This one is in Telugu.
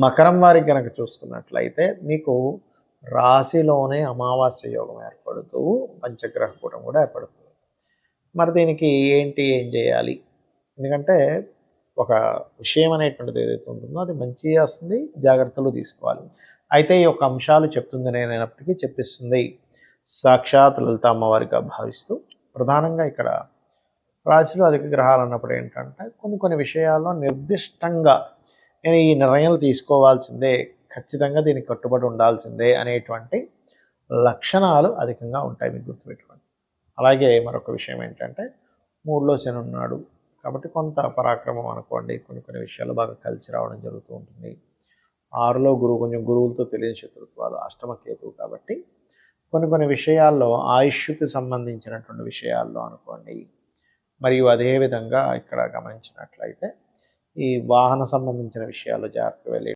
మకరం వారికి కనుక చూసుకున్నట్లయితే మీకు రాశిలోనే అమావాస్య యోగం ఏర్పడుతూ పంచగ్రహ కూటం కూడా ఏర్పడుతుంది. మరి దీనికి ఏం చేయాలి? ఎందుకంటే ఒక విషయం అనేటువంటిది ఏదైతే ఉంటుందో అది మంచి వస్తుంది, జాగ్రత్తలు తీసుకోవాలి. అయితే ఈ యొక్క అంశాలు చెప్తుంది నేనైనప్పటికీ చెప్పిస్తుంది సాక్షాత్ లలిత అమ్మవారిగా భావిస్తూ, ప్రధానంగా ఇక్కడ రాశిలో అధిక గ్రహాలు అన్నప్పుడు ఏంటంటే కొన్ని విషయాల్లో నిర్దిష్టంగా నేను ఈ నిర్ణయాలు తీసుకోవాల్సిందే, ఖచ్చితంగా దీనికి కట్టుబడి ఉండాల్సిందే అనేటువంటి లక్షణాలు అధికంగా ఉంటాయి, మీకు గుర్తుపెట్టుకోండి. అలాగే మరొక విషయం ఏంటంటే 3లో శని ఉన్నాడు కాబట్టి కొంత పరాక్రమం అనుకోండి, కొన్ని విషయాలు బాగా కలిసి రావడం జరుగుతూ ఉంటుంది. 6లో గురువు, కొంచెం గురువులతో తెలియని శత్రుత్వాలు, అష్టమ కేతువు కాబట్టి కొన్ని విషయాల్లో ఆయుష్కి సంబంధించినటువంటి విషయాల్లో అనుకోండి. మరియు అదేవిధంగా ఇక్కడ గమనించినట్లయితే ఈ వాహన సంబంధించిన విషయాల్లో జాగ్రత్తగా వెళ్ళి